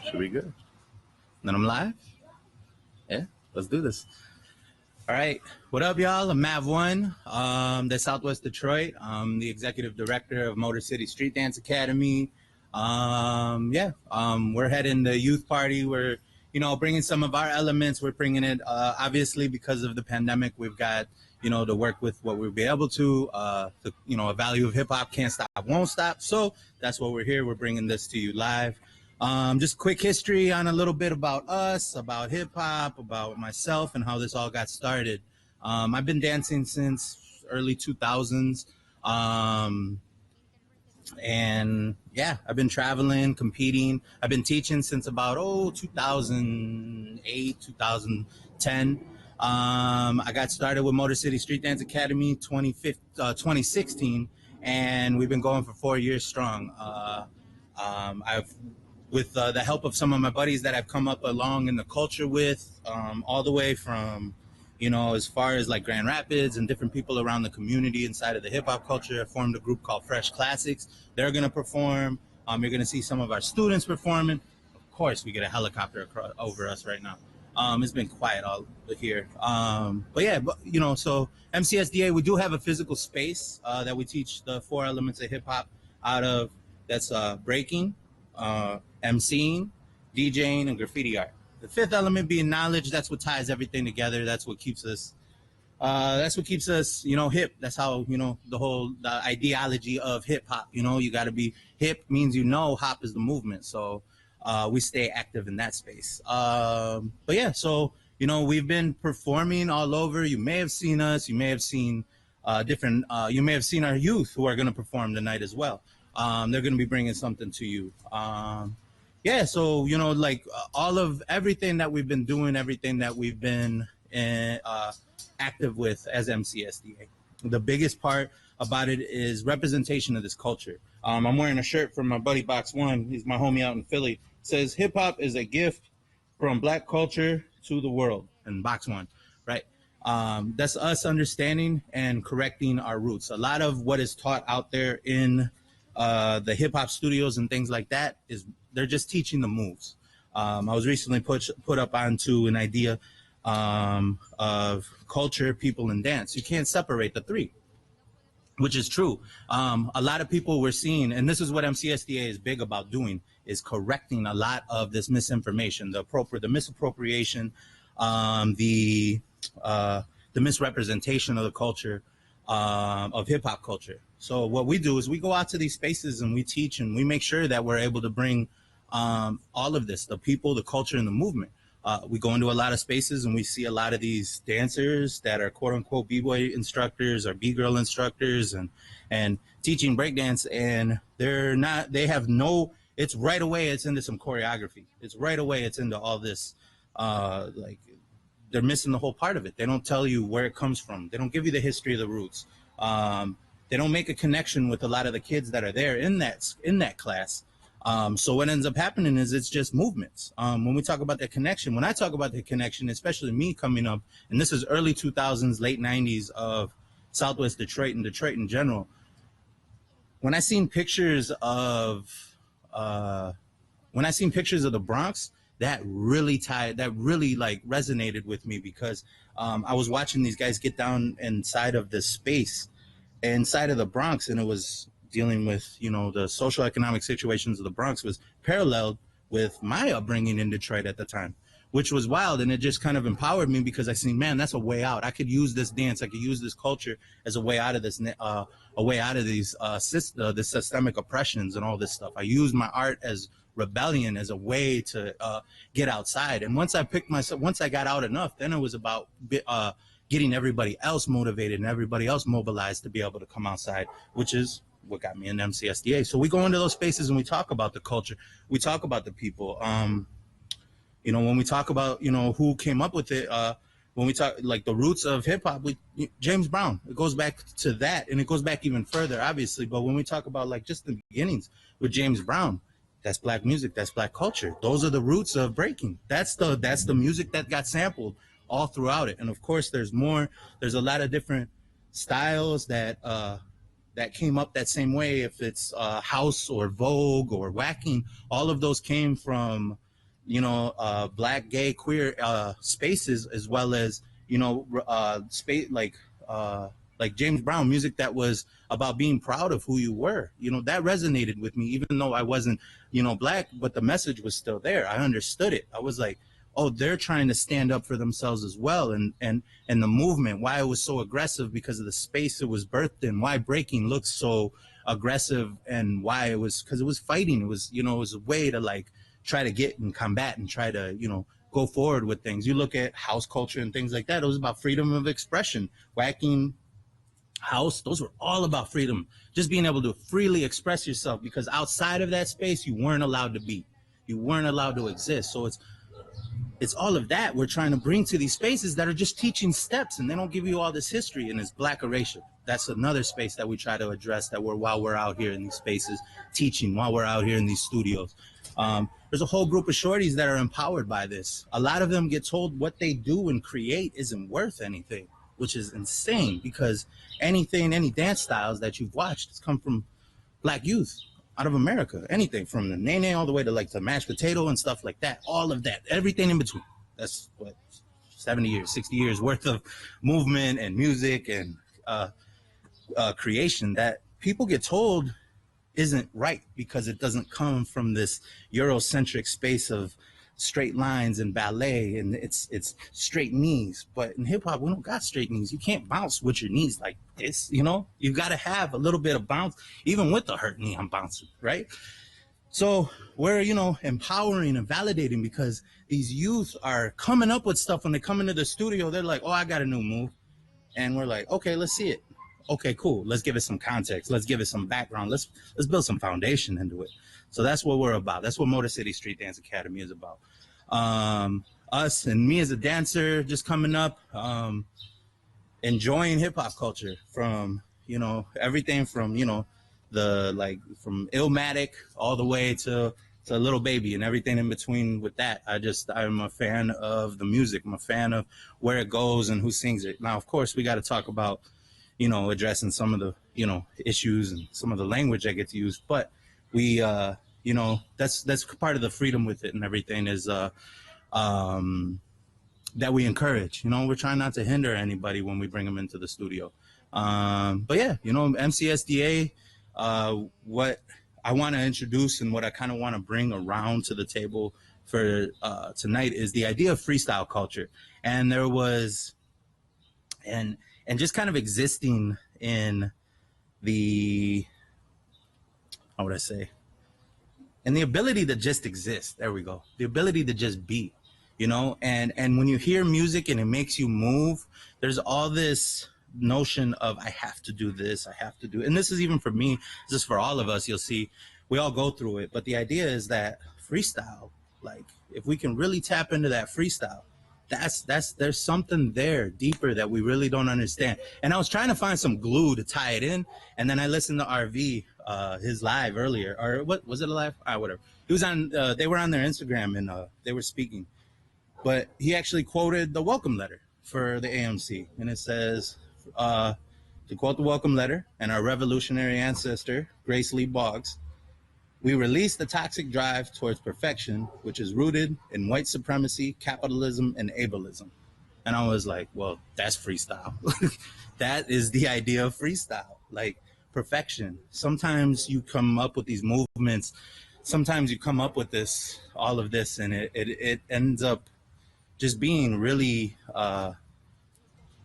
Should be good. Then I'm live? Yeah, let's do this. All right. What up, y'all? I'm Mav1, the Southwest Detroit. I'm the executive director of Motor City Street Dance Academy. We're heading the youth party. We're bringing some of our elements. We're bringing it, obviously, because of the pandemic. We've got, to work with what we'll be able to. A value of hip hop can't stop, won't stop. So that's what we're here. We're bringing this to you live. Just quick history on a little bit about us, about hip hop, about myself, and how this all got started. I've been dancing since early 2000s. And yeah, I've been traveling, competing. I've been teaching since about 2008, 2010. I got started with Motor City Street Dance Academy 2016, and we've been going for 4 years strong. I've with the help of some of my buddies that I've come up along in the culture with, all the way from as far as like Grand Rapids and different people around the community inside of the hip hop culture. I formed a group called Fresh Classics. They're going to perform. You're going to see some of our students performing. Of course, we get a helicopter over us right now. It's been quiet all here. But yeah, so MCSDA, we do have a physical space that we teach the 4 elements of hip hop out of. That's breaking, MCing, DJing, and graffiti art. The 5th element being knowledge. That's what ties everything together. That's what keeps us. Hip. That's how the ideology of hip hop. You got to be hip means hop is the movement. So we stay active in that space. But yeah, so we've been performing all over. You may have seen us. You may have seen different. You may have seen our youth who are going to perform tonight as well. They're going to be bringing something to you. Yeah, so all of everything that we've been doing, everything that we've been active with as MCSDA. The biggest part about it is representation of this culture. I'm wearing a shirt from my buddy Box One. He's my homie out in Philly. It says hip hop is a gift from Black culture to the world. And Box One, right? That's us understanding and correcting our roots. A lot of what is taught out there in the hip hop studios and things like that is they're just teaching the moves. I was recently put up onto an idea of culture, people, and dance. You can't separate the 3, which is true. A lot of people we're seeing, and this is what MCSDA is big about doing, is correcting a lot of this misinformation, the misappropriation, the misrepresentation of the culture, of hip hop culture. So what we do is we go out to these spaces and we teach, and we make sure that we're able to bring all of this, the people, the culture, and the movement. We go into a lot of spaces and we see a lot of these dancers that are quote unquote b-boy instructors or b-girl instructors and teaching breakdance, and it's right away it's into some choreography. It's right away it's into all this, they're missing the whole part of it. They don't tell you where it comes from. They don't give you the history of the roots. They don't make a connection with a lot of the kids that are there in that class. So what ends up happening is it's just movements. When we talk about the connection, when I talk about the connection, especially me coming up, and this is early 2000s, late 90s of Southwest Detroit and Detroit in general, when I seen pictures of the Bronx, that really resonated with me, because I was watching these guys get down inside of this space inside of the Bronx, and it was dealing with, the social economic situations of the Bronx was paralleled with my upbringing in Detroit at the time, which was wild. And it just kind of empowered me, because I seen, man, that's a way out. I could use this dance. I could use this culture as a way out of this, the systemic oppressions and all this stuff. I used my art as rebellion, as a way to get outside. And once I got out enough, then it was about getting everybody else motivated and everybody else mobilized to be able to come outside, which is what got me in MCSDA. So we go into those spaces and we talk about the culture. We talk about the people. When we talk about, who came up with it, when we talk like the roots of hip hop, James Brown, it goes back to that, and it goes back even further, obviously. But when we talk about like just the beginnings with James Brown, that's Black music, that's Black culture. Those are the roots of breaking. That's the music that got sampled all throughout it. And of course, there's a lot of different styles that came up that same way. If it's house or Vogue or whacking, all of those came from, Black, gay, queer spaces, as well as, space like James Brown music that was about being proud of who you were. That resonated with me, even though I wasn't, Black, but the message was still there. I understood it. I was like, oh, they're trying to stand up for themselves as well. And the movement, why it was so aggressive, because of the space it was birthed in, why breaking looks so aggressive, and why it was, because it was fighting. It was, it was a way to like try to get and combat and try to, go forward with things. You look at house culture and things like that. It was about freedom of expression. Whacking, house, those were all about freedom. Just being able to freely express yourself, because outside of that space, you weren't allowed to be. You weren't allowed to exist. So it's all of that we're trying to bring to these spaces that are just teaching steps, and they don't give you all this history, and it's black erasure. That's another space that we try to address, that while we're out here in these spaces teaching, while we're out here in these studios. There's a whole group of shorties that are empowered by this. A lot of them get told what they do and create isn't worth anything, which is insane, because any dance styles that you've watched has come from black youth out of America. Anything from the nene all the way to like the mashed potato and stuff like that. All of that, everything in between. That's what 70 years, 60 years worth of movement and music and creation that people get told isn't right, because it doesn't come from this Eurocentric space of straight lines and ballet, and it's straight knees. But in hip hop, we don't got straight knees. You can't bounce with your knees like this, you got to have a little bit of bounce. Even with the hurt knee, I'm bouncing, right? So we're, empowering and validating, because these youth are coming up with stuff. When they come into the studio, they're like, oh, I got a new move. And we're like, okay, let's see it. Okay, cool. Let's give it some context. Let's give it some background. Let's build some foundation into it. So that's what we're about. That's what Motor City Street Dance Academy is about. Us and me as a dancer, just coming up, enjoying hip hop culture from, everything from, from Illmatic all the way to Little Baby and everything in between with that. I'm a fan of the music. I'm a fan of where it goes and who sings it. Now, of course, we got to talk about, addressing some of the, issues and some of the language that gets used. But we, that's part of the freedom with it and everything is that we encourage. We're trying not to hinder anybody when we bring them into the studio. But yeah, MCSDA, what I want to introduce and what I kind of want to bring around to the table for tonight is the idea of freestyle culture. And there was, and just kind of existing in the, how would I say, and the ability to just exist. There we go. The ability to just be, and when you hear music and it makes you move, there's all this notion of, I have to do this, I have to do, and this is even for me, this is for all of us. You'll see, we all go through it. But the idea is that freestyle, like if we can really tap into that freestyle, there's something there deeper that we really don't understand. And I was trying to find some glue to tie it in, and then I listened to RV, his live earlier, or what was it, a live? Whatever. He was on. They were on their Instagram and they were speaking, but he actually quoted the welcome letter for the AMC, and it says, to quote the welcome letter and our revolutionary ancestor Grace Lee Boggs, we release the toxic drive towards perfection, which is rooted in white supremacy, capitalism, and ableism. And I was like, well, that's freestyle. That is the idea of freestyle, like perfection. Sometimes you come up with these movements. Sometimes you come up with all of this, and it ends up just being really,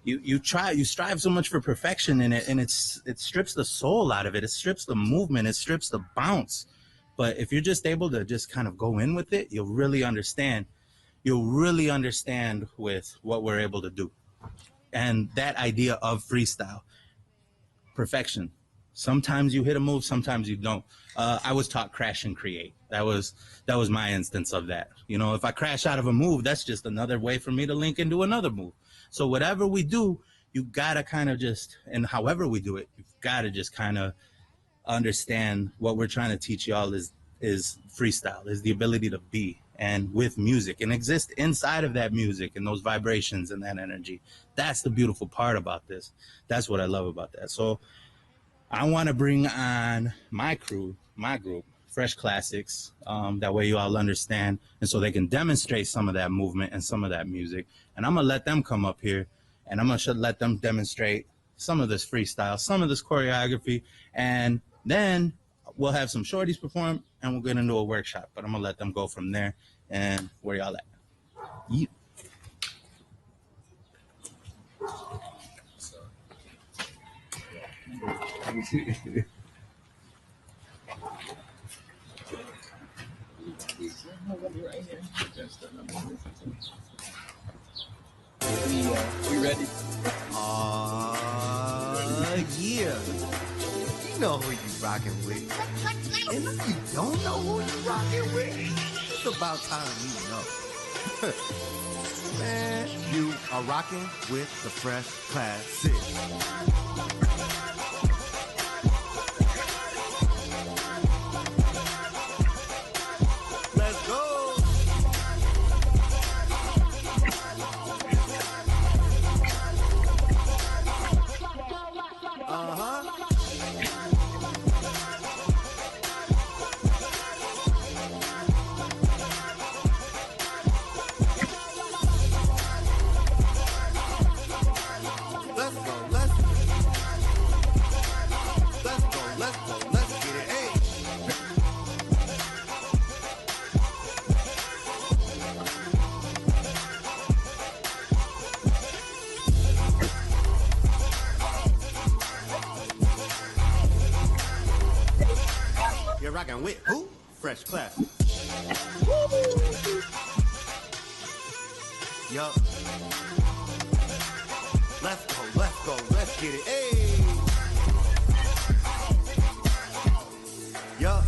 you strive so much for perfection in it, and it strips the soul out of it. It strips the movement. It strips the bounce. But if you're just able to just kind of go in with it, you'll really understand with what we're able to do. And that idea of freestyle, perfection. Sometimes you hit a move, sometimes you don't. I was taught crash and create. That was my instance of that. If I crash out of a move, that's just another way for me to link into another move. So whatever we do, you gotta kind of just, and however we do it, you've gotta just kind of understand what we're trying to teach y'all is freestyle, is the ability to be, and with music, and exist inside of that music and those vibrations and that energy. That's the beautiful part about this. That's what I love about that. So I want to bring on my crew, my group, Fresh Classics, that way you all understand, and so they can demonstrate some of that movement and some of that music. And I'm gonna let them come up here, and I'm gonna let them demonstrate some of this freestyle, some of this choreography, and then we'll have some shorties perform, and we'll get into a workshop. But I'm gonna let them go from there. And where y'all at? Yeah. We ready? Yeah. You know who you rocking with. And if you don't know who you rocking with, it's about time you know. Man, you are rocking with the Fresh Classic. Let's go. Let's get it. Hey. You're rocking with who? Fresh Classic. Yup. Let's go, let's get it. Hey. Yup.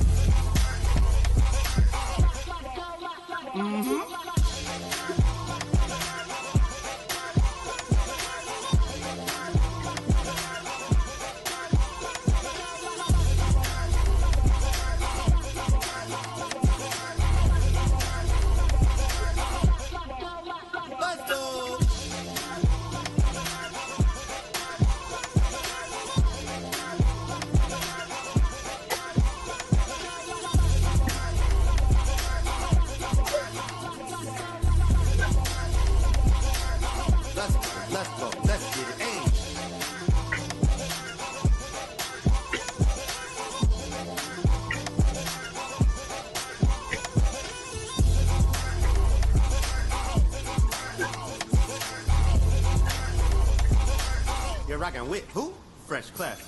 Mm-hmm. Let's go. Let's get it. Hey. You're rocking with who? Fresh Classic.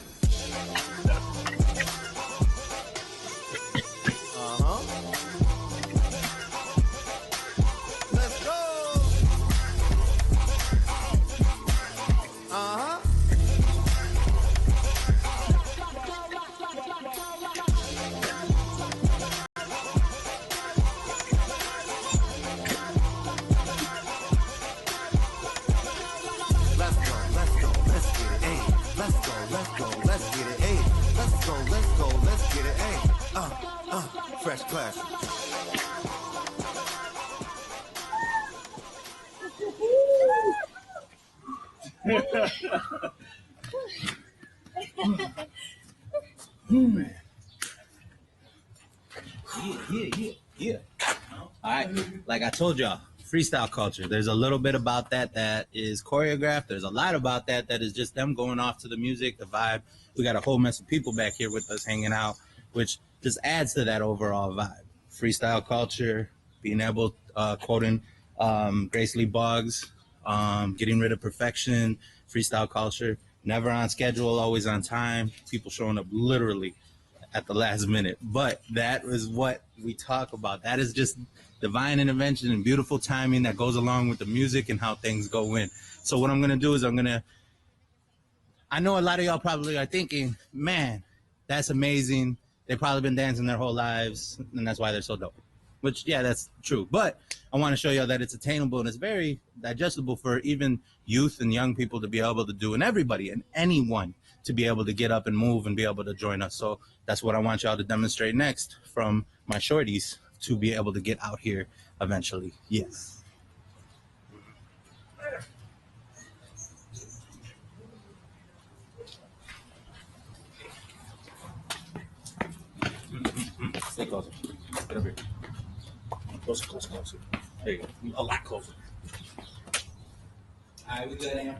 Let's go. Let's get it. Hey. Fresh Classic. Man. Yeah. All right. Like I told y'all, freestyle culture. There's a little bit about that is choreographed. There's a lot about that is just them going off to the music, the vibe. We got a whole mess of people back here with us hanging out, which just adds to that overall vibe. Freestyle culture, being able, quoting Grace Lee Boggs, getting rid of perfection, freestyle culture, never on schedule, always on time, people showing up literally at the last minute. But that is what we talk about. That is just divine intervention and beautiful timing that goes along with the music and how things go in. So what I'm going to do is I know a lot of y'all probably are thinking, man, that's amazing. They've probably been dancing their whole lives, and that's why they're so dope. Which, yeah, that's true. But I want to show y'all that it's attainable and it's very digestible for even youth and young people to be able to do, and everybody and anyone to be able to get up and move and be able to join us. So that's what I want y'all to demonstrate next from my shorties to be able to get out here eventually. Yes. Stay closer. Get over here. Closer. There you go. A lot closer. All right, we good, Am?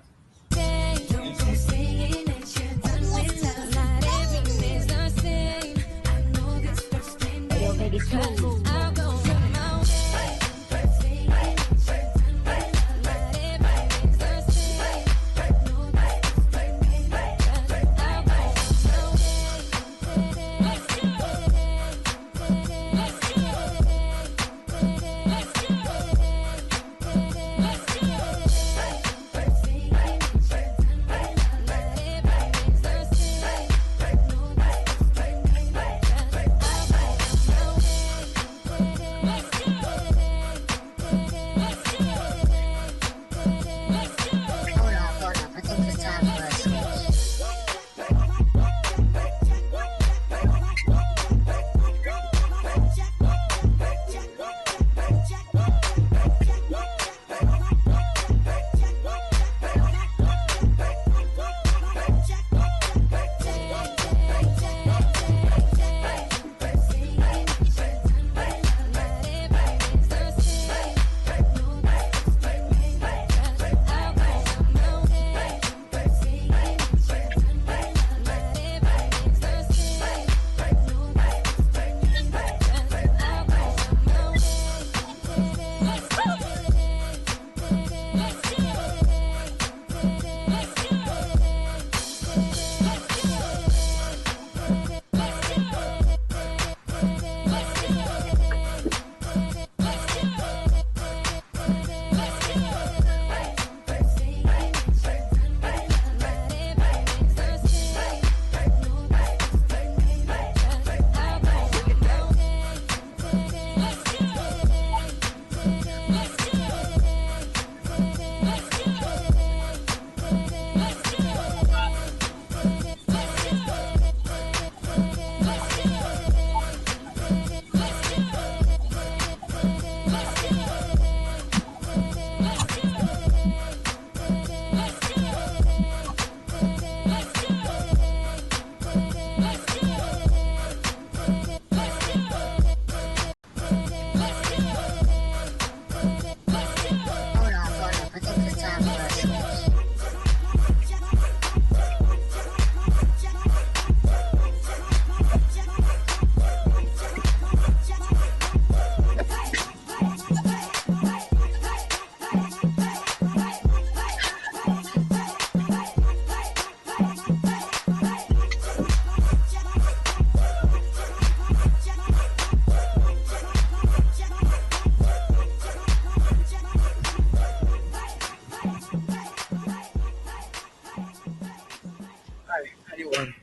Anyone.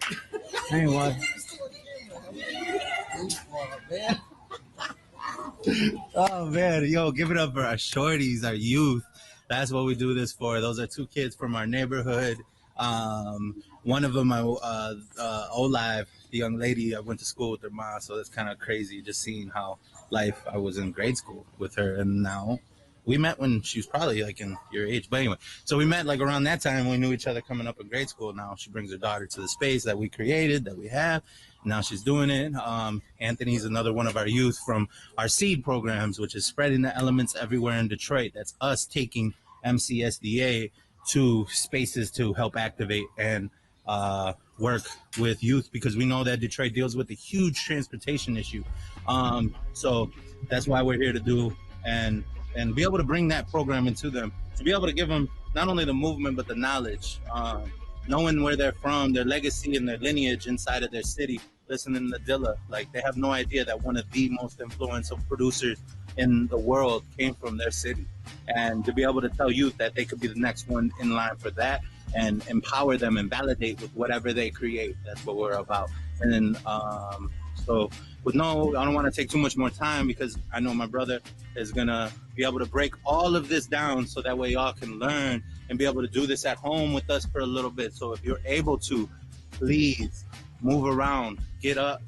Anyone. Oh man, yo, give it up for our shorties, our youth. That's what we do this for. Those are two kids from our neighborhood. One of them, Olive, the young lady, I went to school with her mom, so it's kind of crazy just seeing how life. I was in grade school with her, and now we met when she was probably like in your age. But anyway, so we met like around that time. We knew each other coming up in grade school. Now she brings her daughter to the space that we created, that we have. Now she's doing it. Anthony's another one of our youth from our seed programs, which is spreading the elements everywhere in Detroit. That's us taking MCSDA to spaces to help activate and work with youth, because we know that Detroit deals with a huge transportation issue. So that's why we're here to do and be able to bring that program into them, to be able to give them not only the movement but the knowledge, knowing where they're from, their legacy and their lineage inside of their city. Listening to Dilla, like they have no idea that one of the most influential producers in the world came from their city, and to be able to tell youth that they could be the next one in line for that and empower them and validate with whatever they create. That's what we're about. And then so I don't want to take too much more time, because I know my brother is gonna be able to break all of this down so that way y'all can learn and be able to do this at home with us for a little bit. So if you're able to, please move around, get up,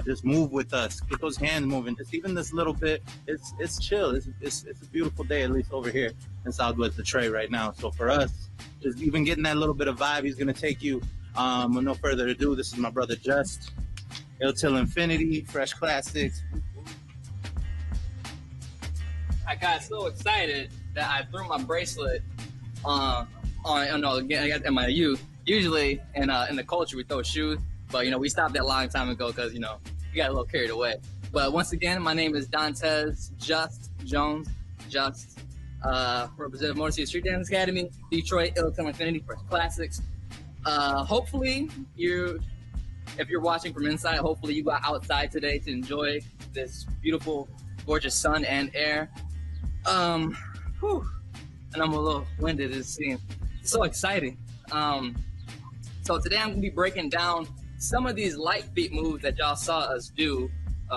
just move with us, get those hands moving, just even this little bit. It's chill. It's a beautiful day, at least over here in Southwest Detroit right now. So for us, just even getting that little bit of vibe, he's gonna take you. With no further ado, this is my brother Just. Ill Till Infinity, Fresh Classics. I got so excited that I threw my bracelet in my youth. Usually in the culture we throw shoes, but we stopped that a long time ago because we got a little carried away. But once again, my name is Dantes Just Jones. Just representative Motor City Street Dance Academy, Detroit, Ill Till Infinity, Fresh Classics. Hopefully if you're watching from inside, hopefully you got outside today to enjoy this beautiful, gorgeous sun and air. And I'm a little winded. It's so exciting. So today I'm gonna be breaking down some of these light beat moves that y'all saw us do,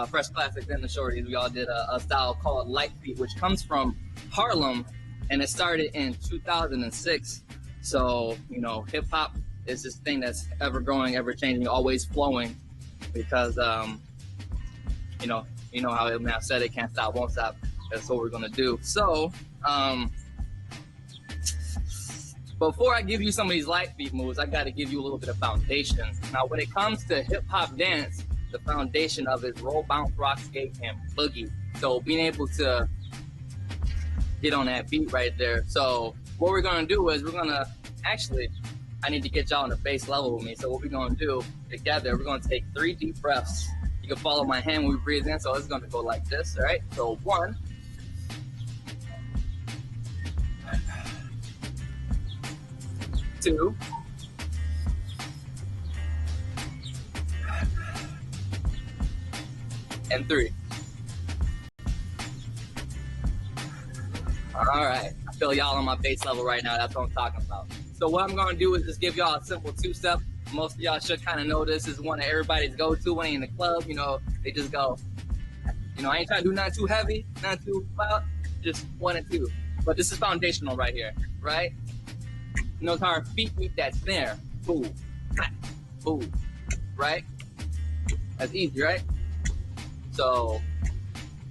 Fresh Classics and the Shorties. We all did a style called light beat, which comes from Harlem, and it started in 2006. So hip hop is this thing that's ever growing, ever changing, always flowing, because you know how Eminem said, it can't stop, won't stop. That's what we're gonna do. So before I give you some of these light beat moves, I got to give you a little bit of foundation. Now, when it comes to hip hop dance, the foundation of it is roll, bounce, rock, skate, and boogie. So being able to get on that beat right there. So what we're gonna do is I need to get y'all on the base level with me. So what we're gonna do together, we're gonna take 3 deep breaths. You can follow my hand when we breathe in. So it's gonna go like this, all right? So 1, 2, and 3. All right, I feel y'all on my base level right now. That's what I'm talking about. So what I'm gonna do is just give y'all a simple 2-step. Most of y'all should kind of know this is one of everybody's go-to when in the club. They just go, I ain't trying to do nothing too heavy, not too loud, just 1 and 2. But this is foundational right here, right? Notice how our feet meet that snare. Boom, boom, right? That's easy, right? So,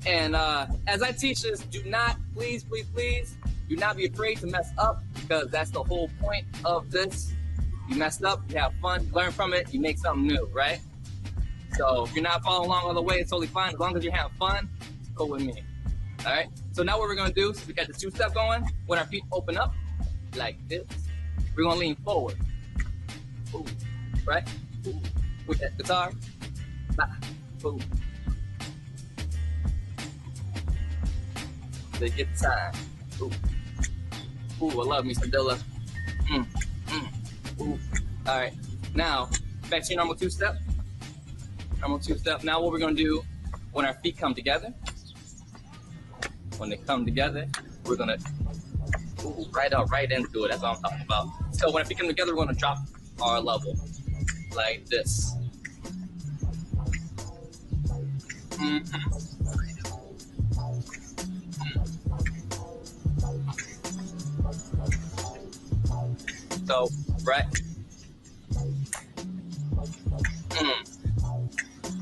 and as I teach this, do not, please, do not be afraid to mess up, because that's the whole point of this. You messed up, you have fun, you learn from it, you make something new, right? So if you're not following along all the way, it's totally fine. As long as you have fun, go with me. All right? So now what we're gonna do, so we got the 2-step going. When our feet open up, like this, we're gonna lean forward. Ooh, right? Ooh. With that guitar. Boom. They get the time. Ooh. Ooh, I love me some Dilla. Ooh. All right. Now, back to your normal 2-step. Now what we're gonna do, when our feet come together, when they come together, we're gonna right into it. That's what I'm talking about. So when our feet come together, we're gonna drop our level. like this. So, right.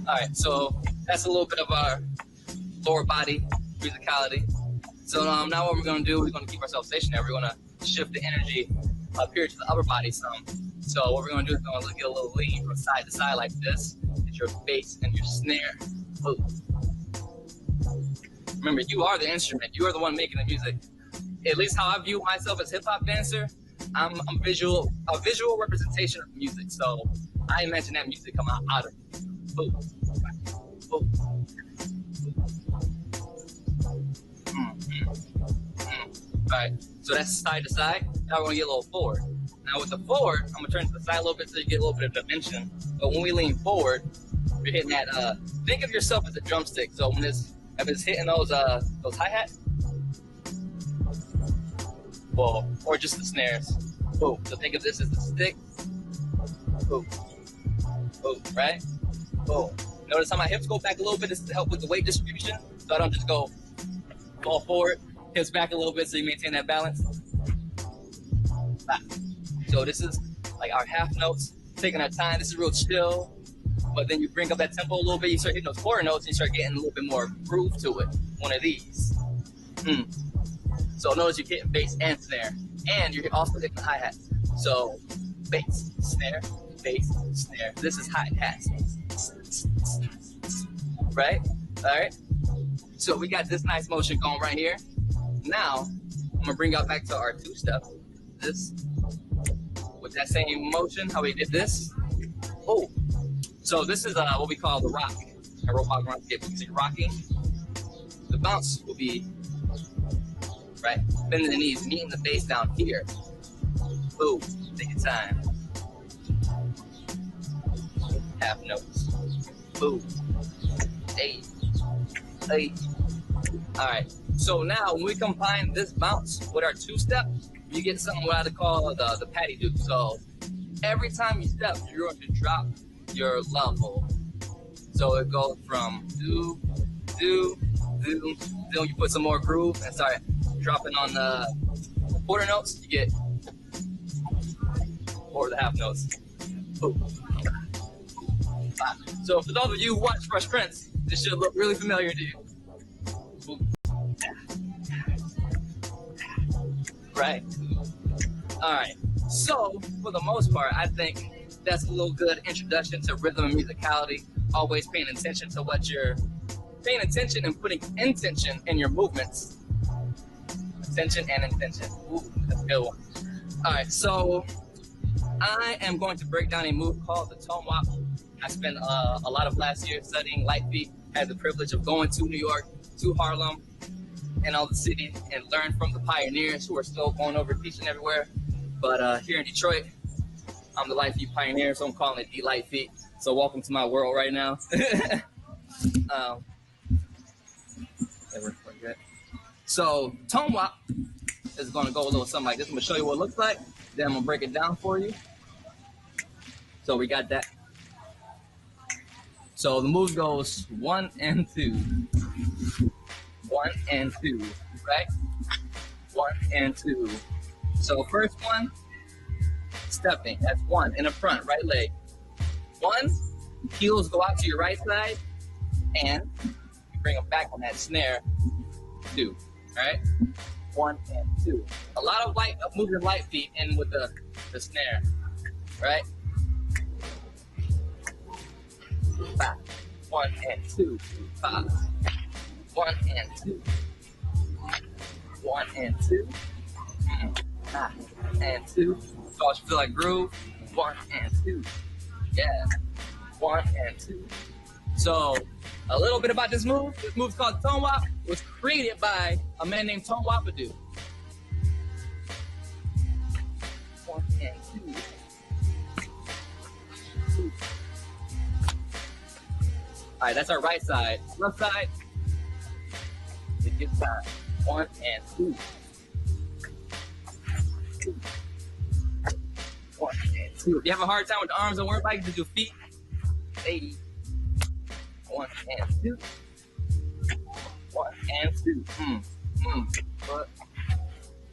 All right, so that's a little bit of our lower body musicality. So now what we're gonna do, we're gonna keep ourselves stationary. We're gonna shift the energy up here to the upper body some. So what we're gonna do is we're gonna get a little lean from side to side like this. It's your bass and your snare. Boom. Remember, you are the instrument. You are the one making the music. At least how I view myself as hip hop dancer, I'm a visual representation of music. So I imagine that music come out of me. Boom. Boom. All right, so that's side to side. Now we're gonna get a little forward. Now with the forward, I'm gonna turn to the side a little bit so you get a little bit of dimension. But when we lean forward, you're hitting that. Think of yourself as a drumstick. So when if it's hitting those hi-hats, well, or just the snares. Boom. So think of this as the stick. Boom. Boom. Right. Boom. Notice how my hips go back a little bit. This is to help with the weight distribution, so I don't just go fall forward. Hips back a little bit so you maintain that balance. So this is like our half notes, taking our time. This is real chill, but then you bring up that tempo a little bit. You start hitting those quarter notes and you start getting a little bit more groove to it. One of these. So notice you're hitting bass and snare, and you're also hitting the hi-hat. So bass, snare, bass, snare. This is hi-hats. Right? All right. So we got this nice motion going right here. Now, I'm gonna bring y'all back to our two-step. This, with that same motion, how we did this. Oh, so this is what we call the rock. A robot rock. So you're rocking. The bounce will be, right, bending the knees, meeting the bass down here. Boom, take your time. Half notes. Boom. Hey. All right. So now when we combine this bounce with our two-step, you get something what I call the patty duke. So every time you step, you're going to drop your level. So it goes from do, then you put some more groove and start dropping on the quarter notes. You get or the half notes. Boom. So for those of you who watch Fresh Prince, this should look really familiar to you. Boom. Right. All right. So for the most part, I think that's a little good introduction to rhythm and musicality. Always paying attention to what you're paying attention and putting intention in your movements. Attention and intention. Ooh, that's a good one. All right. So I am going to break down a move called the tone wop. I spent a lot of last year studying light feet. Had the privilege of going to New York, to Harlem, and all the cities, and learn from the pioneers who are still going over teaching everywhere. But here in Detroit, I'm the light feet pioneer, so I'm calling it the light feet. So welcome to my world right now. So tone wop is going to go a little something like this. I'm going to show you what it looks like. Then I'm going to break it down for you. So we got that. So the move goes 1 and 2. 1 and 2, right? 1 and 2. So first one, stepping. That's 1 in the front, right leg. 1, heels go out to your right side, and you bring them back on that snare. 2, right? 1 and 2. A lot of moving light feet in with the snare, right? 5, 1 and 2, 5, 1 and 2, 1 and 2, 5 and 2. So I should feel like groove. 1 and 2, yeah, 1 and 2. So a little bit about this move. This move is called tone wop. It was created by a man named Tone Wapadoo. 1 and 2. 2. All right, that's our right side. Left side, the guitar. 1 and 2. 2. 1 and 2. If you have a hard time with the arms, don't worry about it. You just do feet. Hey. 1 and 2. 1 and 2. But,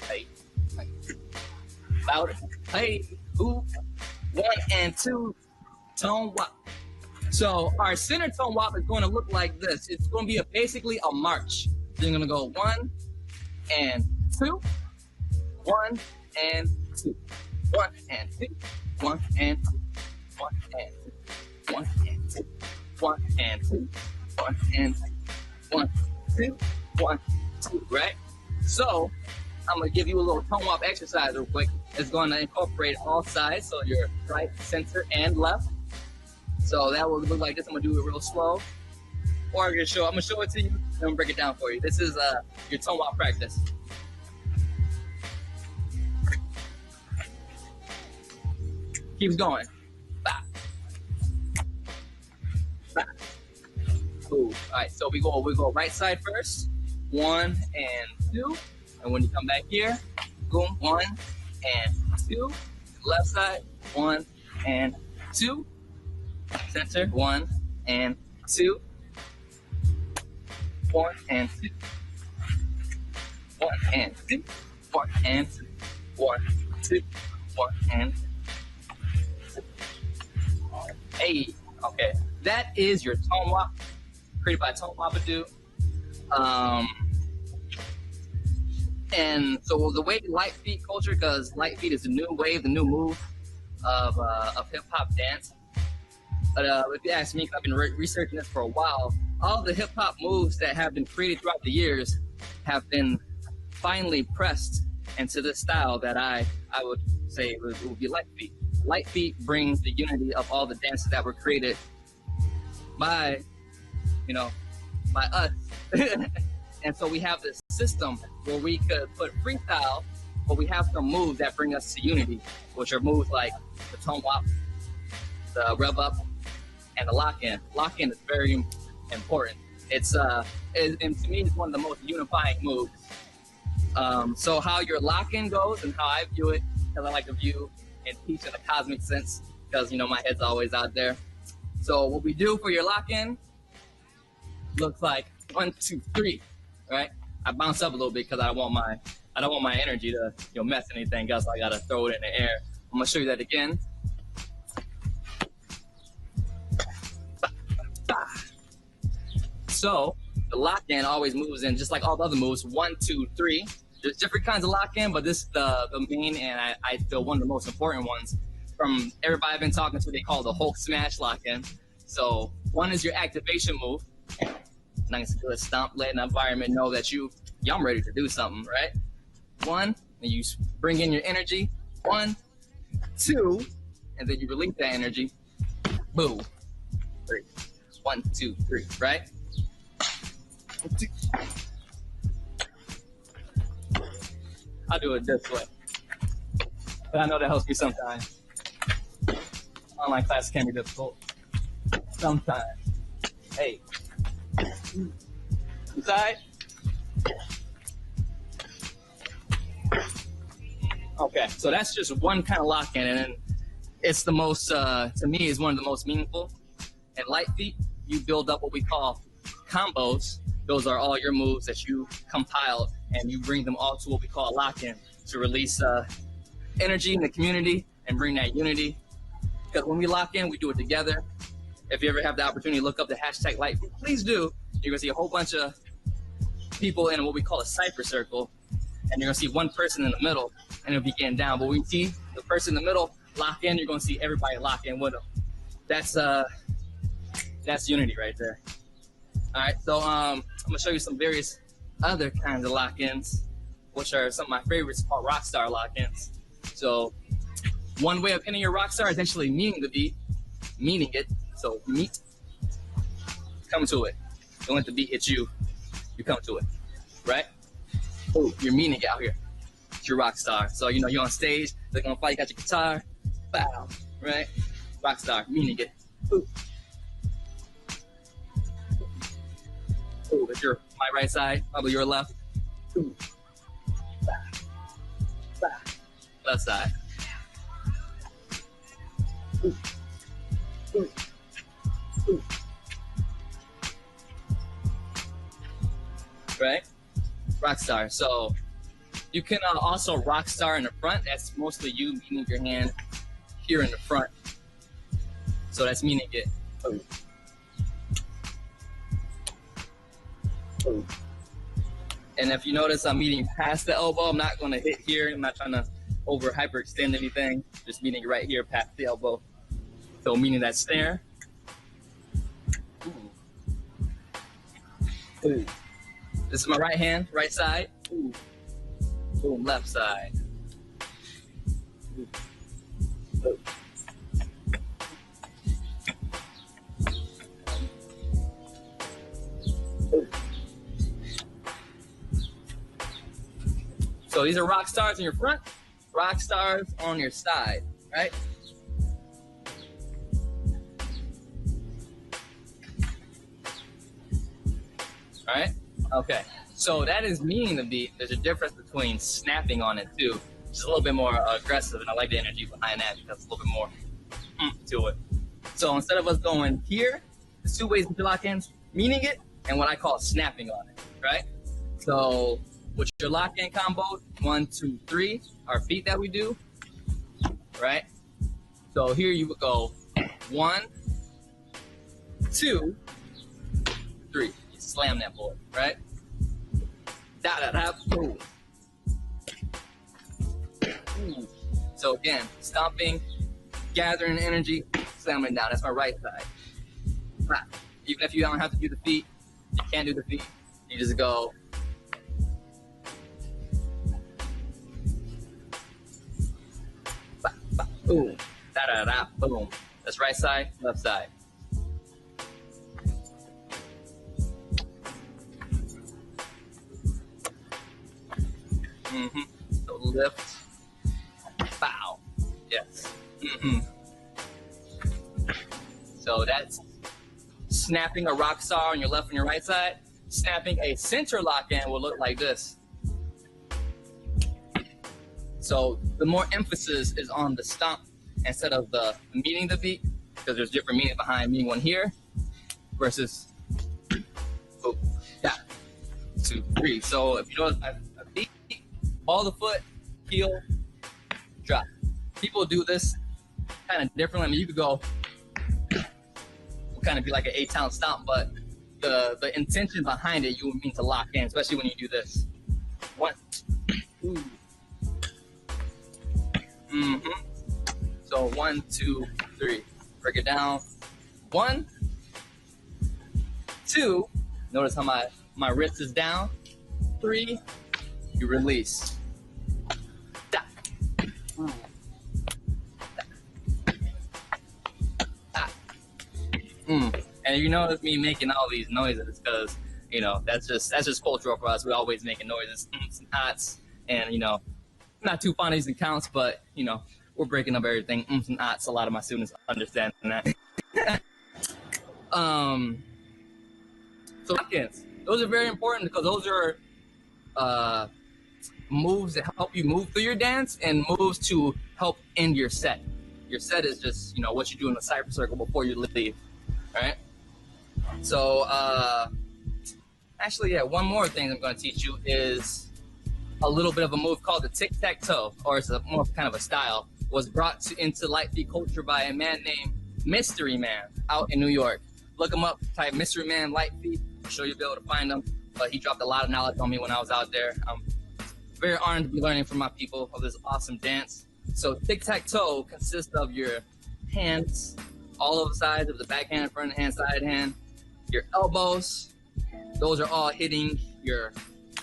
hey. Louder. Hey. Ooh. 1 and 2. Tone wop. So our center tone wop is going to look like this. It's going to be basically a march. So you're going to go 1 and 2. 1 and 2. 1 and 2. 1 and 2. 1 and 2. 1 and 2. 1 and 2. 1 and 2. 1, 2, 1, 2, right? So I'm going to give you a little tone wop exercise real quick. It's going to incorporate all sides, so your right, center, and left. So that will look like this. I'm going to do it real slow. Or I'm going to show it to you, and I'm going to break it down for you. This is your tone wop practice. Keeps going. Bah. Bah. Ooh. All right, so we go right side first. 1 and 2. And when you come back here, boom, 1 and 2. Left side, 1 and 2. Center, 1 and 2. 1 and 2. 1 and 2. 1 and 2. 1, 2. 1 and 2. Hey, okay. That is your tone wop, created by Tone Wapadoo. And so the way light feet culture, because light feet is the new wave, the new move of hip hop dance. But if you ask me, I've been researching this for a while. All the hip hop moves that have been created throughout the years have been finally pressed into this style that I would say would be light feet. Light feet brings the unity of all the dances that were created by us. And so we have this system where we could put freestyle, but we have some moves that bring us to unity, which are moves like the tone wop, the rev up, and the lock in. Lock in is very important. And to me, it's one of the most unifying moves. So how your lock in goes and how I view it, because I like to view and teach in a cosmic sense, because my head's always out there. So what we do for your lock in looks like 1, 2, 3, right? I bounce up a little bit because I don't want my energy to mess anything else. So I gotta throw it in the air. I'm gonna show you that again. So the lock in always moves in just like all the other moves. 1, 2, 3. There's different kinds of lock in, but this is the main and I feel one of the most important ones. From everybody I've been talking to, they call it the Hulk smash lock in. So 1 is your activation move. Nice good stomp, letting the environment know that I'm ready to do something, right? 1, and you bring in your energy. 1, 2, and then you release that energy. Boom. 3. 1, 2, 3, right? 1, 2. I'll do it this way. But I know that helps me sometimes. Online class can be difficult. Sometimes. Hey. Inside. Okay, so that's just one kind of lock in, and it's the most, to me, is one of the most meaningful. And light feet, you build up what we call combos. Those are all your moves that you compiled, and you bring them all to what we call a lock in to release energy in the community and bring that unity. Because when we lock in, we do it together. If you ever have the opportunity to look up the hashtag light feet, please do. You're gonna see a whole bunch of people in what we call a cipher circle, and you're gonna see one person in the middle, and it'll be getting down. But when you see the person in the middle lock in, you're gonna see everybody lock in with them. That's unity right there. All right, so I'm gonna show you some various other kinds of lock-ins, which are some of my favorites called rock star lock-ins. So one way of ending your rock star is actually meaning the beat, meaning it. So meet, come to it. Don't let the beat hit you. You come to it, right? Oh, you're meaning it out here. It's your rock star. So you're on stage, they're gonna fight, you got your guitar, bow, right? Rock star, meaning it. Ooh. Ooh, if you're my right side, probably your left. Ooh. Bah. Bah. Left side. Right? Rockstar. So you can also rockstar in the front. That's mostly you meaning your hand here in the front. So that's meaning it. And if you notice I'm meeting past the elbow, I'm not going to hit here. I'm not trying to over hyperextend anything. Just meaning right here past the elbow. So meaning that snare. Ooh. This is my right hand, right side. Ooh. Boom, left side. Ooh. Ooh. Ooh. So these are rock stars in your front, rock stars on your side, right? All right. Okay. So that is meaning the beat. There's a difference between snapping on it too, which is a little bit more aggressive, and I like the energy behind that because it's a little bit more to it. So instead of us going here, there's two ways to lock in, meaning it, and what I call snapping on it, right? So with your lock-in combo, 1, 2, 3, our beat that we do, right? So here you would go 1, 2, 3. You slam that board, right? Da da da boom. So again, stomping, gathering energy, slamming down. That's my right side. Even if you don't have to do the feet, you can't do the feet. You just go. Boom. Da da da boom. That's right side, left side. So lift, bow. Yes. So that's snapping a rock star on your left and your right side. Snapping a center lock-in will look like this. So the more emphasis is on the stomp instead of the meaning the beat, because there's different meaning behind meaning one here versus oh, yeah, 2, 3. So if you know a beat, ball the foot, heel, drop. People do this kind of differently. I mean, you could go, will kind of be like an 8-count stomp, but the intention behind it, you would mean to lock in, especially when you do this. 1, 2. So 1, 2, 3. Break it down. 1, 2. Notice how my wrist is down. 3. You release. Da. And you notice me making all these noises because, you know, that's just cultural for us. We're always making noises, and ahs, and, you know, not too fond of using counts, but, you know, we're breaking up everything, and ahs. A lot of my students understand that. So lock-ins, those are very important because those are moves that help you move through your dance and moves to help end your set. Your set is just, you know, what you do in the cypher circle before you leave, right? So actually, yeah, one more thing I'm going to teach you is a little bit of a move called the tic-tac-toe, or it's a more kind of a style. Was brought into light beat culture by a man named Mystery Man out in New York. Look him up, type Mystery Man light beat. I'm sure you'll be able to find him. But he dropped a lot of knowledge on me when I was out there. I'm very honored to be learning from my people of this awesome dance. So tic-tac-toe consists of your hands, all of the sides of the back hand, front hand, side hand, your elbows. Those are all hitting your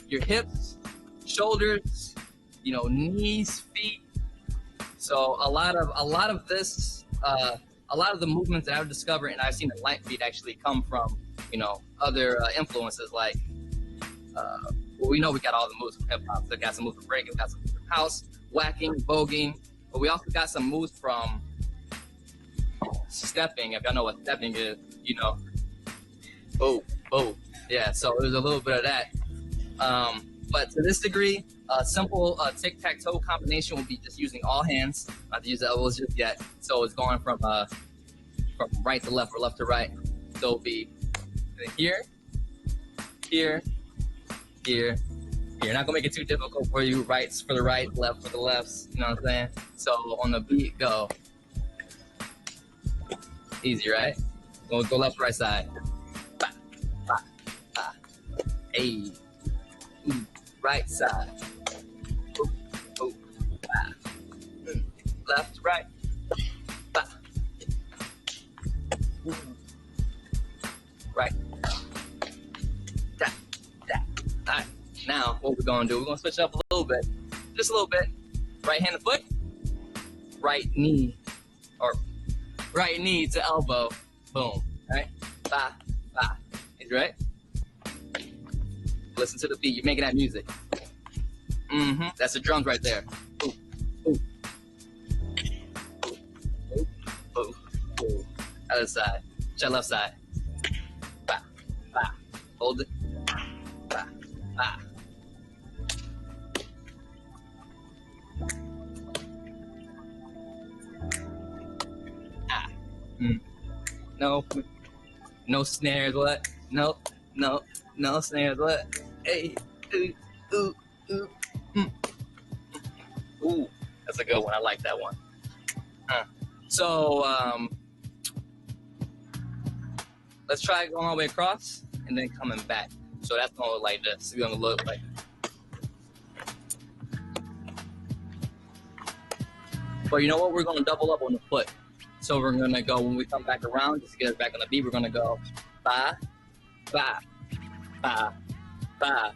hips, shoulders, you know, knees, feet. So a lot of this, a lot of the movements that I've discovered and I've seen in light beat actually come from, you know, other influences like, well, we know we got all the moves from hip hop. So we got some moves from breaking, we got some moves from house, whacking, voguing, but we also got some moves from stepping. If y'all know what stepping is, you know, yeah. So there's a little bit of that. But to this degree, A simple tic-tac-toe combination would be just using all hands, not to use the elbows just yet. So it's going from right to left or left to right. So it'll be here, here, here, here. Not gonna make it too difficult for you. Rights for the right, left for the lefts. You know what I'm saying? So on the beat, go. Easy, right? Go left, right side. Ba, ba, ba. Hey, right side. Ooh, ooh, ba. Left, right. Ba. Ooh. Right. Da, da. All right. Now, what we're gonna do? We're gonna switch up a little bit, just a little bit. Right hand to foot, right knee, or right knee to elbow. Boom. Right. Ba, ba. Is right. Listen to the beat. You're making that music. Mm-hmm. That's the drums right there. Ooh, ooh, ooh, ooh, ooh. Other side. Check left side. Ba, ba. Hold it. Ba, ba. Ah. Mm. No snares. What? No snares. What? Hey, ooh, ooh, ooh. Mm. Ooh, that's a good one. I like that one. So, let's try going all the way across and then coming back. So that's gonna look like this. It's gonna look like. But you know what? We're gonna double up on the foot. So we're gonna go when we come back around, just to get us back on the beat. We're gonna go ba, ba, ba, ba.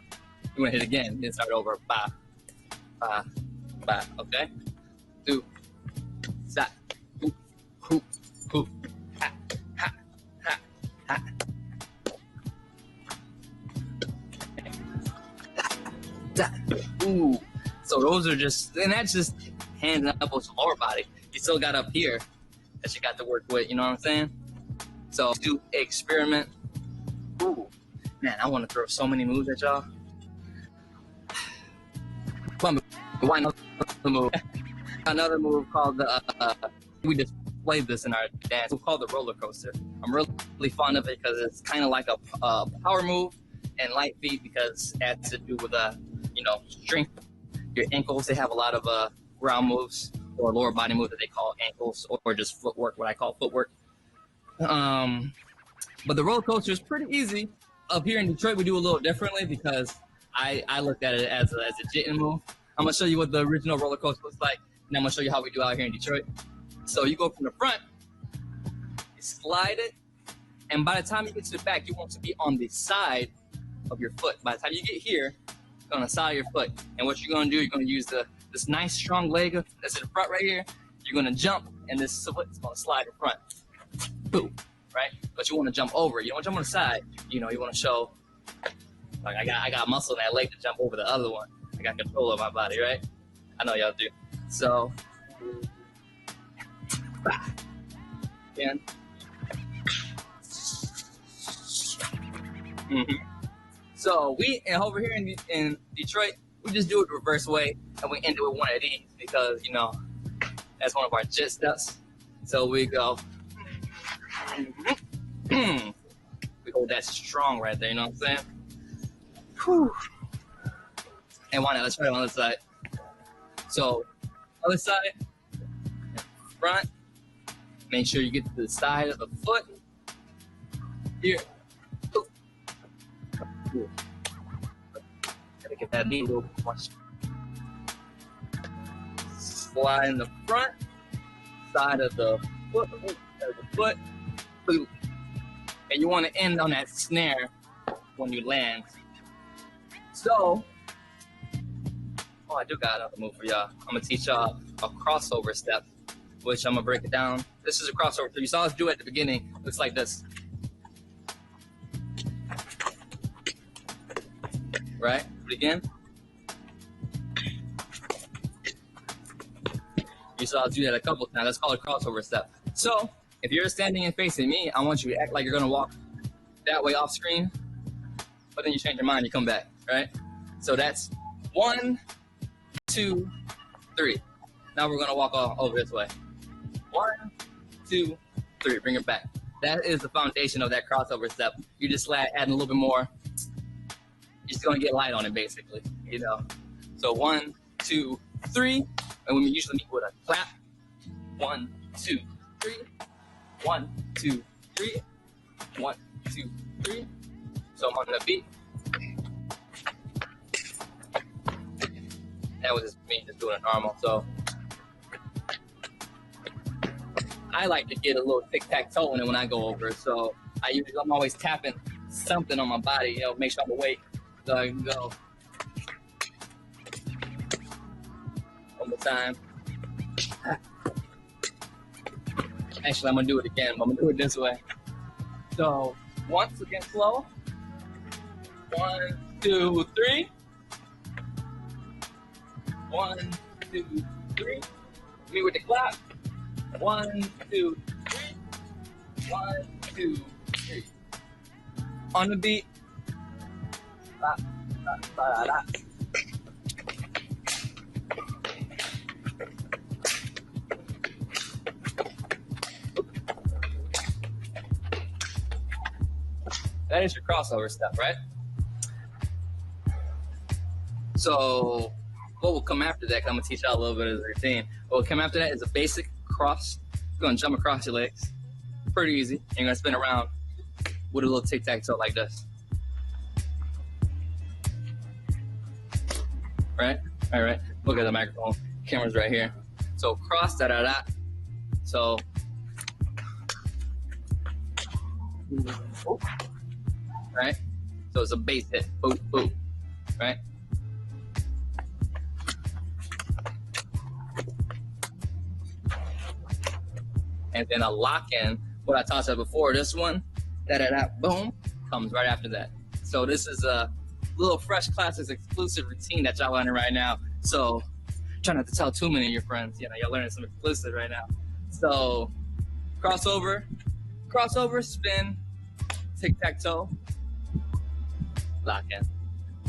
We're gonna hit again. Then start over. Ba, ba, ba. Okay. Do, sa, hoop, hoop, hoop, ha, ha, ha, ha. Da, ooh. So those are just, and that's just hands and elbows, lower body. You still got up here that you got to work with. You know what I'm saying? So do experiment. Ooh, man, I want to throw so many moves at y'all. Why another move? Another move called the we displayed this in our dance. It's called the roller coaster. I'm really fond of it because it's kind of like a power move and light beat because it has to do with strength. Your ankles, they have a lot of ground moves or lower body moves that they call ankles, or just footwork, what I call footwork. But the roller coaster is pretty easy. Up here in Detroit, we do a little differently because I looked at it as a jitting move. I'm gonna show you what the original roller coaster looks like, and I'm gonna show you how we do out here in Detroit. So you go from the front, you slide it, and by the time you get to the back, you want to be on the side of your foot. By the time you get here, on the side of your foot, and what you're gonna do, you're gonna use this nice strong leg that's in the front right here. You're gonna jump, and this foot is gonna slide in front. Boom, right? But you want to jump over. You don't want to jump on the side. You want to show like I got muscle in that leg to jump over the other one. I got control of my body, right? I know y'all do. So, again. Mm-hmm. So over here in Detroit, we just do it the reverse way, and we end it with one of these because that's one of our jit steps. So we go. We hold that strong right there. You know what I'm saying? Whew. And why not? Let's try it on the other side. So, other side, front. Make sure you get to the side of the foot. Here. Gotta get that knee a little much. Slide in the front, side of the foot, boot. And you want to end on that snare when you land. So, I do got another move for y'all. I'm gonna teach y'all a crossover step, which I'm gonna break it down. This is a crossover. So you saw us do it at the beginning. Looks like this. Right? Do it again. You saw us do that a couple times. That's called a crossover step. So, if you're standing and facing me, I want you to act like you're gonna walk that way off screen, but then you change your mind, you come back, right? So that's 1, 2, 3. Now we're gonna walk all over this way. 1, 2, 3. Bring it back. That is the foundation of that crossover step. You just adding a little bit more. You're just gonna get light on it, basically. You know. So 1, 2, 3, and we usually meet with a clap. 1, 2, 3. 1, 2, 3. 1, 2, 3. So I'm on the beat. That was just me just doing it normal. So I like to get a little tic-tac-toe in it when I go over. So I'm always tapping something on my body, you know, make sure I'm awake so I can go. One more time. Actually, I'm gonna do it again, but I'm gonna do it this way. So once again, slow. 1, 2, 3. 1, 2, 3. Me with the clap. 1, 2, 3. 1, 2, 3. On the beat. Ba, ba, ba, da. That is your crossover step, right? So what will come after that, 'cause I'm gonna teach y'all a little bit of the routine. What will come after that is a basic cross. You're gonna jump across your legs. Pretty easy. And you're gonna spin around with a little tic-tac-toe like this. Right? All right. Look at the microphone. Camera's right here. So cross, da-da-da. So, right? So it's a bass hit. Boom, boom. Right? And then a lock-in, what I taught you before, this one, da-da-da, boom, comes right after that. So this is a little Fresh Classics exclusive routine that y'all learning right now. So try not to tell too many of your friends. You know, y'all learning some exclusive right now. So crossover, spin, tic-tac-toe, lock-in.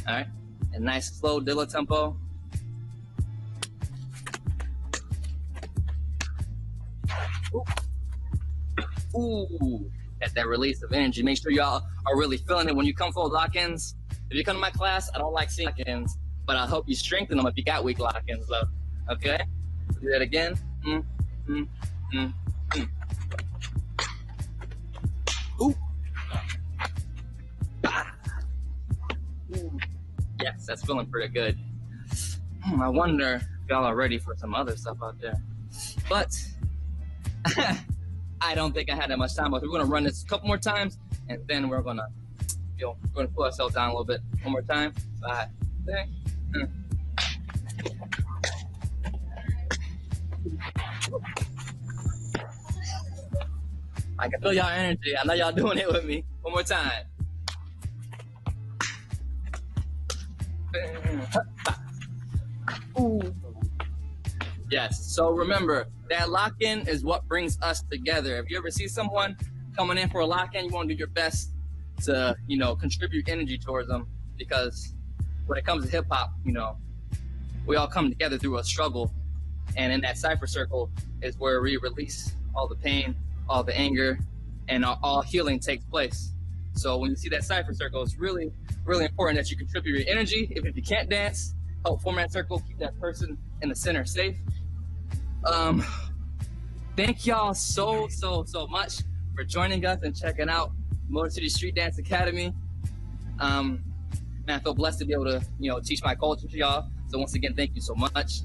All right? And nice, slow Dilla tempo. Ooh, that release of energy. Make sure y'all are really feeling it when you come for lock-ins. If you come to my class, I don't like seeing lock-ins, but I hope you strengthen them if you got weak lock-ins, though. Okay? Do that again. Ooh. Ah. Ooh. Yes, that's feeling pretty good. I wonder if y'all are ready for some other stuff out there. But I don't think I had that much time, but we're gonna run this a couple more times, and then we're gonna, we're gonna pull ourselves down a little bit. One more time. 5, 6. I can feel y'all energy. I know y'all doing it with me. One more time. Ooh. Yes, so remember, that lock-in is what brings us together. If you ever see someone coming in for a lock-in, you want to do your best to, contribute energy towards them, because when it comes to hip-hop, we all come together through a struggle, and in that cipher circle is where we release all the pain, all the anger, and all healing takes place. So when you see that cipher circle, it's really, really important that you contribute your energy. If you can't dance, help form that circle, keep that person in the center safe. Thank y'all so much for joining us and checking out Motor City Street Dance Academy. Man, I feel blessed to be able to, teach my culture to y'all. So once again, thank you so much.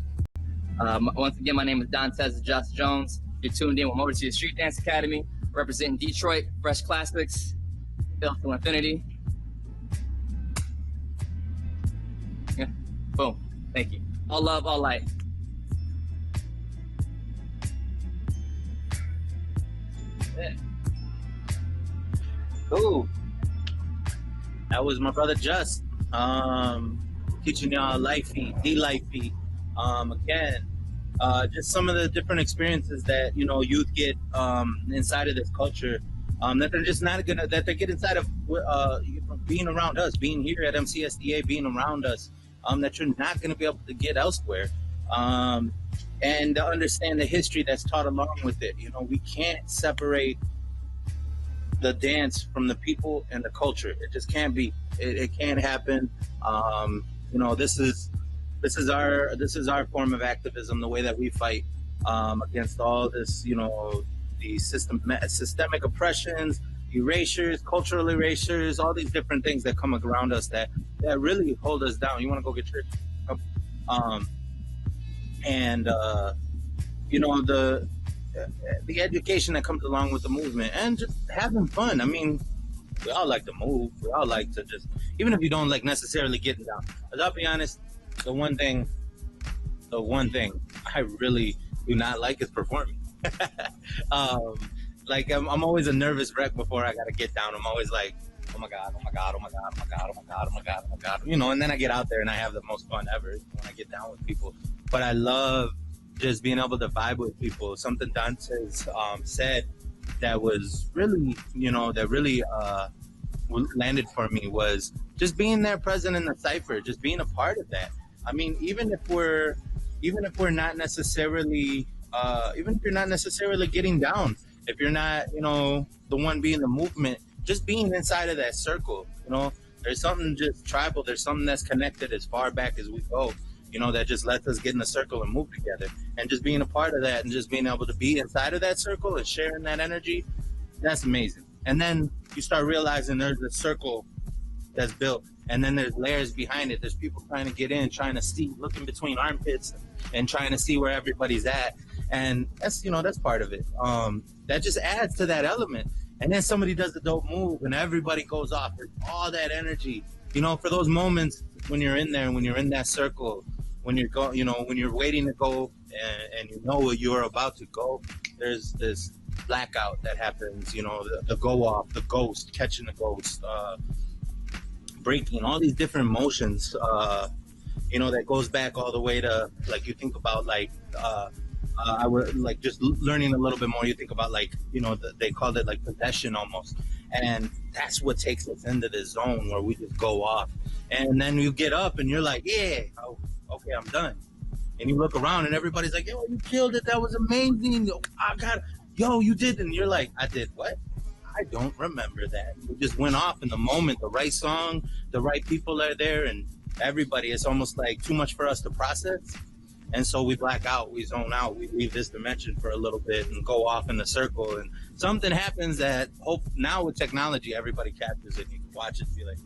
Once again, my name is Dontez Just Jones. You're tuned in with Motor City Street Dance Academy, representing Detroit, Fresh Classics, Built to Infinity. Yeah. Boom. Thank you. All love, all light. Yeah. Cool. That was my brother Just, teaching y'all life feet, D-life feet. Again, just some of the different experiences that youth get inside of this culture, that they're just not gonna, that they get inside of being around us, being here at MCSDA, being around us, that you're not going to be able to get elsewhere. And to understand the history that's taught along with it. You know, we can't separate the dance from the people and the culture. It just can't be. It can't happen. You know, this is our form of activism. The way that we fight against all this, you know, the systemic oppressions, erasures, cultural erasures, all these different things that come around us that really hold us down. You want to go get your and you know, the education that comes along with the movement and just having fun. I mean, we all like to move. We all like to just, even if you don't like necessarily getting down. But I'll be honest, the one thing I really do not like is performing. Like I'm always a nervous wreck before I gotta get down. I'm always like, oh my God, oh my God, oh my God, oh my God, oh my God, oh my God, oh my God. You know, and then I get out there and I have the most fun ever when I get down with people. But I love just being able to vibe with people. Something Dante's said that was really, you know, that really landed for me was just being there present in the cipher, just being a part of that. I mean, even if we're not necessarily even if you're not necessarily getting down, if you're not, you know, the one being the movement, just being inside of that circle, you know, there's something just tribal, there's something that's connected as far back as we go, you know, that just lets us get in a circle and move together. And just being a part of that and just being able to be inside of that circle and sharing that energy, that's amazing. And then you start realizing there's a circle that's built, and then there's layers behind it. There's people trying to get in, trying to see, looking between armpits and trying to see where everybody's at. And that's, you know, that's part of it. That just adds to that element. And then somebody does a dope move and everybody goes off. There's all that energy, you know, for those moments when you're in there and when you're in that circle, when you're go, you know, when you're waiting to go and you know you're about to go, there's this blackout that happens, you know, the go off, the ghost, catching the ghost, breaking, all these different emotions, you know, that goes back all the way to, like, you think about, like, I would like just learning a little bit more. You think about, like, you know, they called it like possession almost. And that's what takes us into this zone where we just go off. And then you get up and you're like, yeah, oh, okay, I'm done. And you look around and everybody's like, yo, you killed it. That was amazing. Yo, you did. And you're like, I did what? I don't remember that. We just went off in the moment. The right song, the right people are there, and everybody, it's almost like too much for us to process. And so we black out, we zone out, we leave this dimension for a little bit and go off in the circle. And something happens that now with technology, everybody captures it. You can watch it and be like,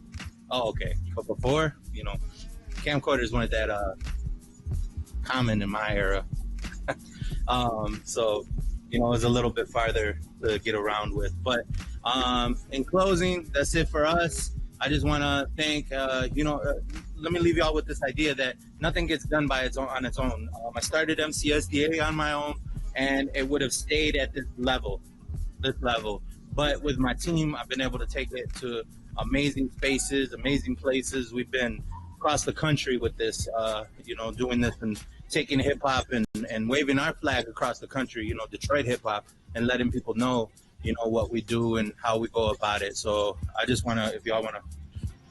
oh, okay. But before, you know, camcorders weren't that common in my era. So, you know, it was a little bit farther to get around with. But in closing, that's it for us. I just want to thank, let me leave y'all with this idea that nothing gets done on its own. I started MCSDA on my own, and it would have stayed at this level. But with my team, I've been able to take it to amazing spaces, amazing places. We've been across the country with this, doing this and taking hip hop and waving our flag across the country, you know, Detroit hip hop, and letting people know, you know, what we do and how we go about it. So I just want to, if y'all want to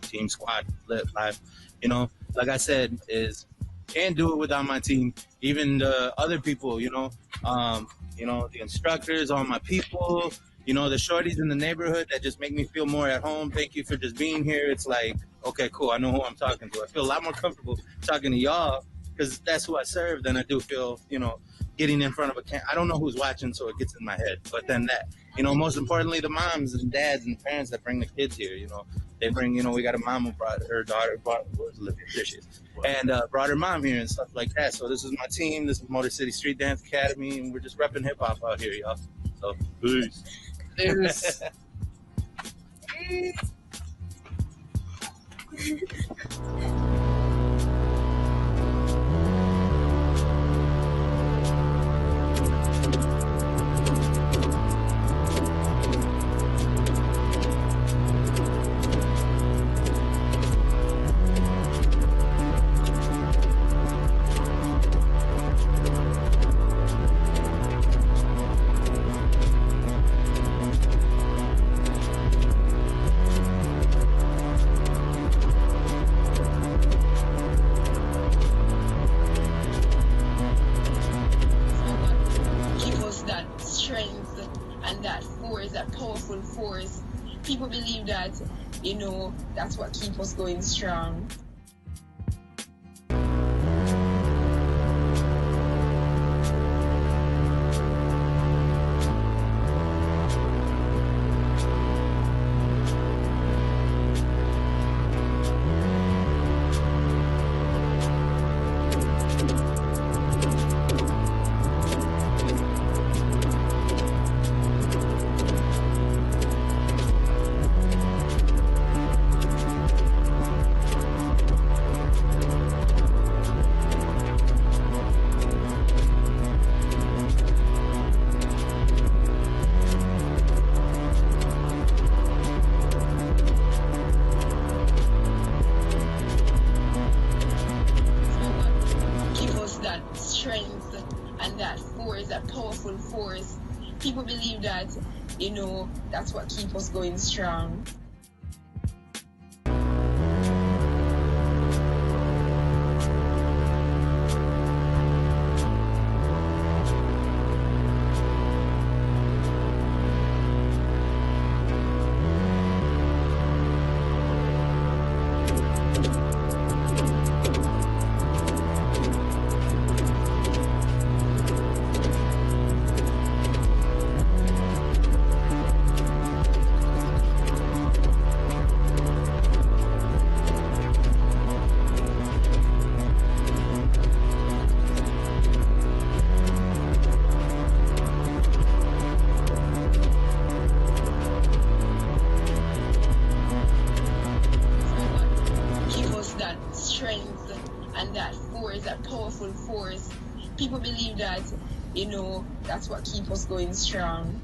team squad live, you know, like I said, can't do it without my team. Even the other people, the instructors, all my people, you know, the shorties in the neighborhood that just make me feel more at home. Thank you for just being here. It's like, okay, cool. I know who I'm talking to. I feel a lot more comfortable talking to y'all because that's who I serve than I do feel, you know, getting in front of a camera. I don't know who's watching, so it gets in my head. But then that, you know, most importantly, the moms and dads and parents that bring the kids here, you know, they bring, you know, we got a mom who brought her daughter, where's Olivia? There she is. And brought her mom here and stuff like that. So this is my team. This is Motor City Street Dance Academy, and we're just repping hip hop out here, y'all. So peace. that force, that powerful force. People believe that, you know, that's what keeps us going strong. Strength and that force, that powerful force. People believe that, you know, that's what keeps us going strong. Strength and that force, that powerful force. People believe that, you know, that's what keeps us going strong.